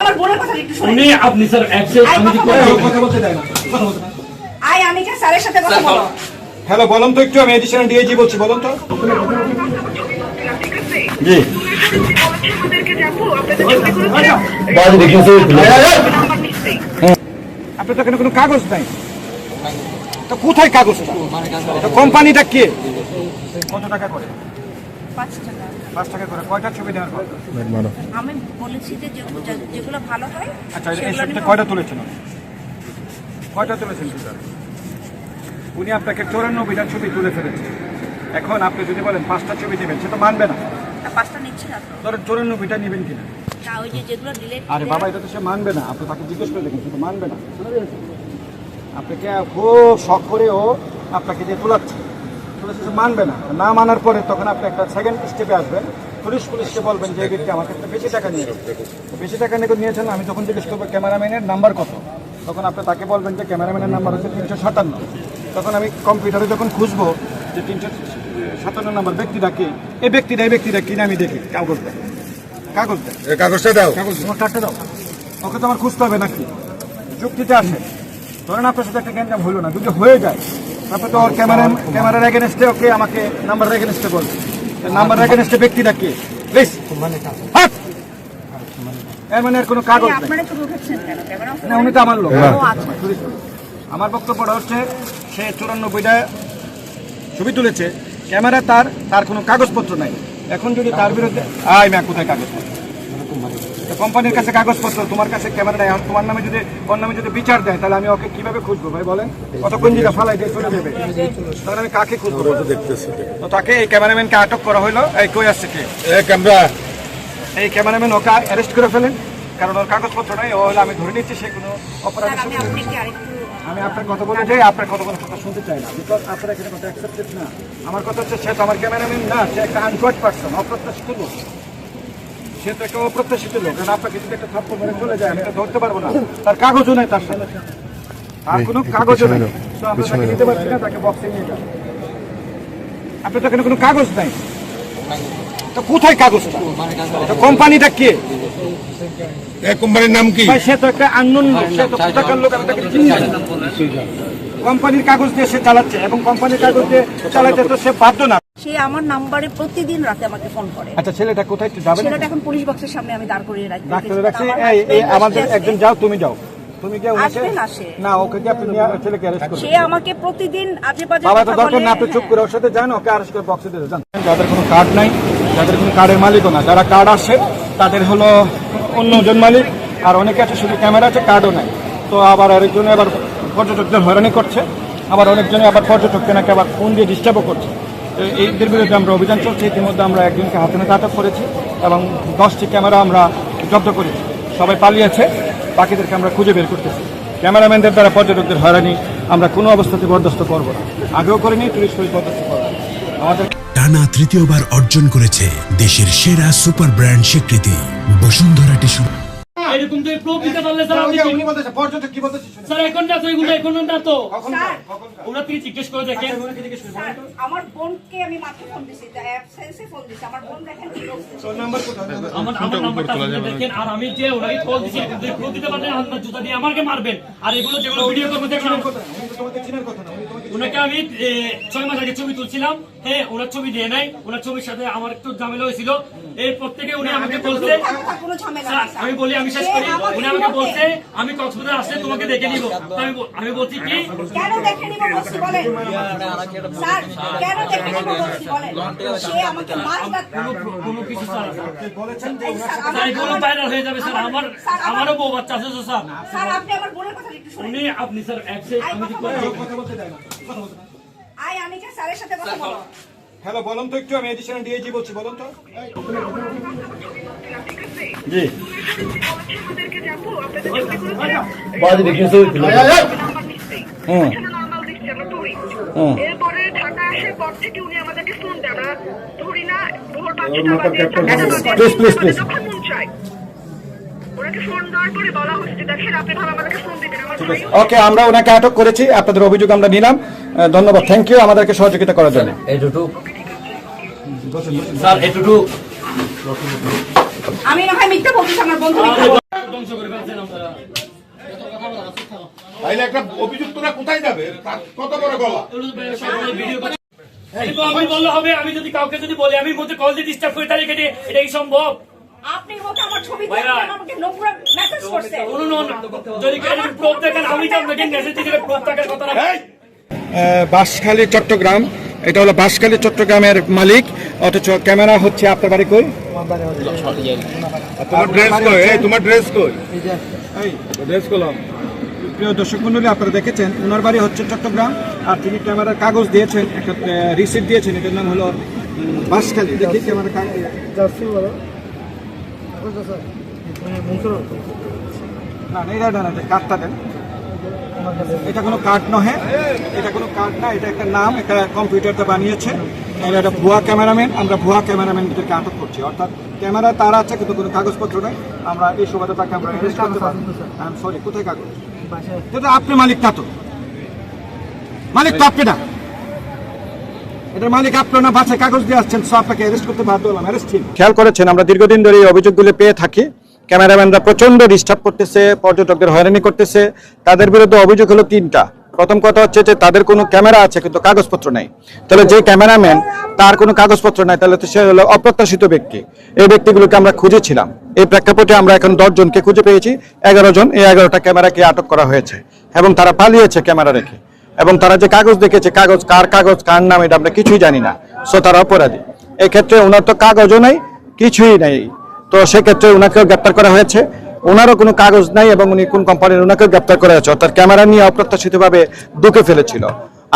আমার বোনের কথা একটু শুনুন। উনি আপনি স্যার অ্যাপসে আমি কি কথা বলতে দেয় না, কথা বলতে না। আমি কি স্যারের সাথে কথা বলবো? হ্যালো, বলুন তো একটু, আমি এডিশনাল ডিআইজি বলছি, বলুন তো। জি আপনার তো এখানে কোনো কাগজ নাই, তো কোথায় কাগজটা? কোম্পানিটা কে? কত টাকা করে? 5 টাকা। 5 টাকা করে। কয়টা ছবি দেওয়ার পর? আমি বলেছি যে যেগুলো ভালো হয় আচ্ছা, এই ছবিটা কয়টা তুলেছেন? কয়টা তুলেছেন টোটাল? উনি আপনাকে 94টা ছবি তুলে ফেলেছে। এখন আপনি যদি বলেন 5টা ছবি দেবেন, সে তো মানবে না। 5টা নিচ্ছি না তো। ধরেন 94টা নেবেন কিনা? না, ওই যে যেগুলো ডিলিট। আরে বাবা, এটা তো সে মানবে না। আপনি তাকে জিজ্ঞেস করে দেখুন, সে তো মানবে না। আপনাকে খুব শখ করেও আপনাকে দিয়ে তোলাচ্ছে, সে মানবে না। না মানার পরে তখন আপনি একটা সেকেন্ড স্টেপে আসবেন, পুলিশকে বলবেন যে এই ব্যক্তি আমার কাছে বেশি টাকা নিয়েছে। বেশি টাকা নিয়েছেন, আমি তখন জিজ্ঞেস করবো ক্যামেরাম্যানের নাম্বার কত। তখন আপনি তাকে বলবেন যে ক্যামেরাম্যানের নাম্বার হচ্ছে 357। তখন আমি কম্পিউটারে যখন খুঁজবো যে 357 নাম্বার ব্যক্তিটাকে, এই ব্যক্তিটা কিনে আমি দেখি কাগজ দেয়, কাগজটা দাও, তোমার কার্ডটা দাও। ওকে তো আমার খুঁজতে হবে নাকি? যুক্তিতে আসে। ধরেন আপনার সাথে একটা গ্যাঞ্জাম হলো না, যদি হয়ে যায় তারপরে তো ওর ক্যামেরার এগেনস্টে ওকে আমাকে নাম্বার এগেনস্টে বলবে। নাম্বার এগেনস্টে ব্যক্তিটা কে? প্লিজ, এর মানে এর কোনো কাগজ নেই। আপনারা শুরু উঠেছেন কেন? ক্যামেরা না, উনি তো আমার লোক। ও আচ্ছা। আমার বক্তব্যটা হচ্ছে, সে 94টা ছবি তুলেছে, ক্যামেরা তার কোনো কাগজপত্র নাই। এখন যদি তার বিরুদ্ধে কোথায় কাগজপত্র? কোম্পানির কাছে কাগজপত্র, তোমার কাছে ক্যামেরা নাই। তোমার নামে যদি ওর নামে যদি বিচার দেয়, তাহলে আমি ওকে কিভাবে খুঁজবো ভাই বলেন? কতক্ষণ জিরা ফালাই দিয়ে চলে যাবে, তাহলে আমি কাকে খুঁজবো? তো তাকে, এই ক্যামেরাম্যানকে আটক করা হলো। এই কই আসছে কে? এই ক্যামেরাম্যান ওকে অ্যারেস্ট করে ফেলেন, কারণ ওর কাগজপত্র নাই। ও হলো, আমি ধরে নিচ্ছি সে কোনো অপরাধ। আমি আপনার কথা বলে যাই, আপনার কথা শুনতে চাই না, বিকজ আপনার এখানে কথা অ্যাকসেপ্টেড না। আমার কথা হচ্ছে, সে তো আমার ক্যামেরাম্যান না, সে একটা আনকোয়ার্ড পার্সন, অপ্রত্যাশিত লোক। সে তো একটা অপ্রত্যাশিত লোক। কারণ আপনাকে যদি একটা থাপ্পড় মেরে চলে যায়, আমি তো ধরতে পারবো না। তার কাগজও নেই, তার সাথে আর কোনো কাগজও নেই। তো আমরা তাকে নিতে পারছি না, তাকে বক্সে নিয়ে যান। আপনার তো এখানে কোনো কাগজ নাই, তো কোথায় কাগজটা? কোম্পানিটা কে? কোম্পানির নাম কি? সে তো একটা আননোন লোক, সে তো কোথাকার লোক, আমি তাকে চিনি না। কোম্পানির কাগজ দিয়ে সে চালাচ্ছে, এবং কোম্পানির কাগজ দিয়ে চালাতে তো সে বাধ্য না। সে আমার নাম্বারে প্রতিদিন রাতে আমাকে ফোন করে। আচ্ছা, ছেলেটা কোথায় যাবে? ছেলেটা এখন পুলিশ বক্সের সামনে আমি দাঁড় করিয়ে রাখি। ডাক্তার রাখছি। আমাদের একজন যাও, তুমি যাও, তুমি গিয়ে না, ওকে কি আপনি ছেলেকে অ্যারেস্ট করুন। সে আমাকে প্রতিদিন আজেবাজে বাবা তো দরকার না, আপনি চুপ করে ওর সাথে যান, ওকে অ্যারেস্ট করে বক্সে দিয়ে যান। যাদের কোনো কার্ড নাই, যাদের কোনো কার্ডের মালিকও না, যারা কার্ড আসে তাদের হলো অন্যজন মালিক, আর অনেকে আছে শুধু ক্যামেরা আছে, কার্ডও নাই। তো আবার আরেকজনে আবার পর্যটকদের হয়রানি করছে, আবার অনেকজনে আবার পর্যটককে নাকি আবার ফোন দিয়ে ডিস্টার্বও করছে। এইদের বিরুদ্ধে আমরা অভিযান চলছে। ইতিমধ্যে আমরা একজনকে হাতে নাতে আটক করেছি এবং 10টি ক্যামেরা আমরা জব্দ করেছি। সবাই পালিয়েছে, বাকিদেরকে আমরা খুঁজে বের করতেছি। ক্যামেরাম্যানদের দ্বারা পর্যটকদের হয়রানি আমরা কোনো অবস্থাতে বরদাস্ত করবো না, আগেও করিনি, টুরিস্ট বরদাস্ত করবো না। আমাদের টানা তৃতীয়বার অর্জন করেছে দেশের সেরা সুপার ব্র্যান্ড স্বীকৃতি বসুন্ধরা টিস্যু। এরকম তো প্রুফ দিতে পারলে স্যার আপনি উনি বলতেছে পর্যটক কি বলতেছে স্যার এখন না তো এগুলো এখন না তো স্যার, ওরা থেকে জিজ্ঞেস করে দেখেন। স্যার, আমার বোনকে আমি মাত্র ফোন দিছি, অ্যাবসেন্সে ফোন দিছি। আমার বোন দেখেন কি করছে। তোর নাম্বার কোথায়? আমার নাম্বারটা দেখেন, আর আমি যে ওনাকে কল দিছি প্রুফ দিতে পারলে আপনার জুতা দিয়ে আমাকে মারবেন। আর এগুলো যেগুলো ভিডিও করবো দেখুন, ওনাকে আমি 6 মাস আগে ছবি তুলছিলাম। হ্যাঁ, ওনার ছবি দিয়ে নাই, ওনার ছবির সাথে আমার একটু ঝামেলা হয়েছিল। এরপর থেকে উনি আমাকে বলছে, কোনো ঝামেলা স্যার নেই, স্যার। আমি বলি, আমি শেষ করি, উনি আমাকে বলছে আমি কক্সবাজার আসলে তোমাকে দেখে নিব। আমি বলছি কি, কেন দেখে নিব বলছি বলেন? স্যার, কেন দেখে নিব বলছি বলেন? সে আমাকে কোনো কিছু স্যার বলেছেন যে স্যার এগুলো ভাইরাল হয়ে যাবে স্যার। আমারও বউ বাচ্চা আছে তো স্যার। স্যার, আপনি আমার বোনের কথা একটু শুনুন। আপনি স্যার অ্যাপসে আমি কি করব? কথা বলতে দেয় না, কথা বলতে না। আমি কি স্যারের সাথে কথা বলবো? হ্যালো, বলুন তো একটু, আমি এডিশনাল ডিআইজি বলছি, বলুন তো। জি এরপরে ঢাকা আসার পর থেকে উনি আমাদেরকে ফোন দেয়, আমরা ধরি না, ভোর 5টা যখন মন চায় ওনাকে ফোন দেওয়ার পরে বলা হচ্ছে দেখেন আপনি ভালো আমাদেরকে ফোন দিবেন। আমার ভাই ওকে, আমরা ওনাকে আটক করেছি, আপনাদের অভিযোগ আমরা নিলাম। ধন্যবাদ, থ্যাংক ইউ আমাদেরকে সহযোগিতা করার জন্য। স্যার এটুকু আমি না হয় মিথ্যা বলছি, আমার বন্ধু মিথ্যা বলছে। ধ্বংস করে ফেলছেন আপনারা। তাইলে একটা অভিযুক্তরা কোথায় যাবে? তার কত বড় গলা? ভিডিও করছে। কিন্তু আমি বললে হবে, আমি যদি কাউকে যদি বলি আমি মধ্যে কল দিয়ে ডিস্টার্ব করে তাহলে এটা কি সম্ভব? আপনি হোক আমার ছবি দিয়ে আমাকে নোংরা মেসেজ করছেন। যদি প্রুফ দেখেন আমি তো আপনাকে মেসেজ দিলে প্রুফ থাকার কথা না। বাঁশখালী চট্টগ্রাম, এটা হলো বাঁশখালী চট্টগ্রামের মালিক, অথচ ক্যামেরা হচ্ছে আপনার বাড়ি কই? তোমার ড্রেস কই? এই তোমার ড্রেস কই? এই ড্রেস কলম। প্রিয় দর্শক মন্ডলী, আপনারা দেখেছেন ওনার বাড়ি হচ্ছে চট্টগ্রাম, আর তিনি ক্যামেরার কাগজ দিয়েছেন, একটা রিসিপ্ট দিয়েছেন, এটার নাম হলো বাঁশখালী। দেখি ক্যামেরার কাগজ। না না, এটা না, কার্ডটা দেন। এটা কোনো কার্ড নহে, এটা কোনো কার্ড না, এটা একটা নাম, একটা কম্পিউটারটা বানিয়েছে। এটা একটা ভুয়া ক্যামেরাম্যান, আমরা ভুয়া ক্যামেরাম্যানদেরকে আটক করছি। অর্থাৎ ক্যামেরা তার আছে কিন্তু কোনো কাগজপত্র নেই। আমরা এই সুবাদে তাকে আমরা অ্যারেস্ট করতে পারি। সরি, কোথায় কাগজ? এটা আপনি মালিক না তো, মালিক তো আপনি না, এটার মালিক আপনার না, বাসায় কাগজ দিয়ে আসছেন, সো আপনাকে অ্যারেস্ট করতে বাধ্য হলাম। অ্যারেস্ট ঠিক। খেয়াল করেছেন, আমরা দীর্ঘদিন ধরে এই অভিযোগগুলো পেয়ে থাকি। ক্যামেরাম্যানরা প্রচন্ড ডিস্টার্ব করতেছে, পর্যটকদের হয়রানি করতেছে। তাদের বিরুদ্ধে অভিযোগ হলো 3টা। প্রথম কথা হচ্ছে যে তাদের কোনো ক্যামেরা আছে কিন্তু কাগজপত্র নাই। তাহলে যে ক্যামেরাম্যান তার কোনো কাগজপত্র নাই, তাহলে তো সে হলো অপ্রত্যাশিত ব্যক্তি। এই ব্যক্তিগুলোকে আমরা খুঁজেছিলাম। এই প্রেক্ষাপটে আমরা এখন 10 জনকে খুঁজে পেয়েছি, 11 জন। এই 11টা ক্যামেরাকে আটক করা হয়েছে এবং তারা পালিয়েছে ক্যামেরা রেখে। এবং তারা যে কাগজ দেখেছে, কাগজ কার নাম এটা আমরা কিছুই জানি না, সো তারা অপরাধী। এক্ষেত্রে ওনার তো কাগজও নাই, কিছুই নাই, তো সেক্ষেত্রে ওনাকেও গ্রেপ্তার করা হয়েছে। ওনারও কোনো কাগজ নাই এবং উনি কোন কোম্পানির, ওনাকেও গ্রেপ্তার করা হয়েছে। অর্থাৎ ক্যামেরা নিয়ে অপ্রত্যাশিতভাবে ঢুকে ফেলেছিল।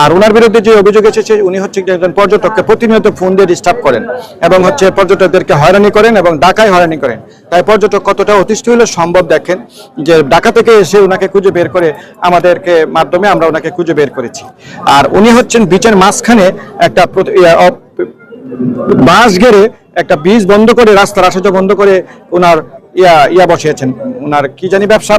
আর ওনার বিরুদ্ধে যে অভিযোগ এসেছে, উনি হচ্ছে একজন পর্যটককে প্রতিনিয়ত ফোন দিয়ে ডিস্টার্ব করেন এবং হচ্ছে পর্যটকদেরকে হয়রানি করেন এবং ঢাকায় হয়রানি করেন। তাই পর্যটক কতটা অতিষ্ঠ হলে সম্ভব দেখেন যে ঢাকা থেকে এসে ওনাকে খুঁজে বের করে আমাদেরকে মাধ্যমে আমরা ওনাকে খুঁজে বের করেছি। আর উনি হচ্ছেন বিচের মাঝখানে একটা বাঁশ ঘেরে একটা ব্রিজ বন্ধ করে, রাস্তার আসা যাওয়া বন্ধ করে ওনার ইয়া বসিয়েছেন, ওনার কি জানি ব্যবসা,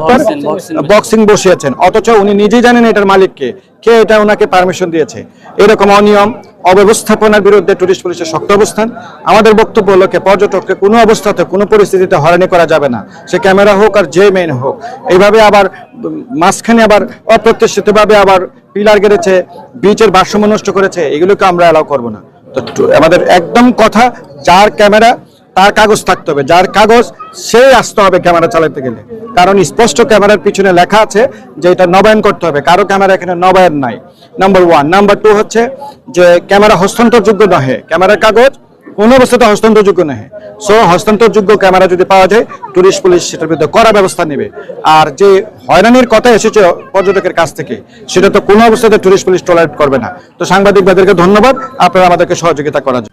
বক্সিং বসিয়েছেন। অথচ উনি নিজেই জানেন এটার মালিককে, কে এটা ওনাকে পারমিশন দিয়েছে। এরকম অনিয়ম অব্যবস্থাপনার বিরুদ্ধে টুরিস্ট পুলিশের শক্ত অবস্থান। আমাদের বক্তব্য হলো পর্যটককে কোনো অবস্থাতে কোনো পরিস্থিতিতে হয়রানি করা যাবে না, সে ক্যামেরা হোক আর যে মেইন হোক। এইভাবে আবার মাঝখানে আবার অপ্রত্যাশিতভাবে আবার পিলার গেড়েছে, বিচের ভারসাম্য নষ্ট করেছে, এগুলোকে আমরা অ্যালাউ করবো না। তো আমাদের একদম কথা, যার ক্যামেরা তার কাগজ থাকতে হবে, যার কাগজ সে আসতে হবে ক্যামেরা চালাতে গেলে। কারণ স্পষ্ট ক্যামেরার পিছনে লেখা আছে যে এটা নবায়ন করতে হবে, কারো ক্যামেরা এখানে নবায়ন নাই, নাম্বার 1। নাম্বার 2 হচ্ছে যে ক্যামেরা হস্তান্তরযোগ্য নহে, ক্যামেরার কাগজ কোনো অবস্থাতে হস্তান্তরযোগ্য নহে। সো হস্তান্তরযোগ্য ক্যামেরা যদি পাওয়া যায়, টুরিস্ট পুলিশ সেটার বিরুদ্ধে কড়া ব্যবস্থা নেবে। আর যে হয়রানির কথা এসেছে পর্যটকের কাছ থেকে, সেটা তো কোনো অবস্থাতে টুরিস্ট পুলিশ টলারেট করবে না। তো সাংবাদিক ভাইদেরকে ধন্যবাদ, আপনারা আমাদেরকে সহযোগিতা করার জন্য।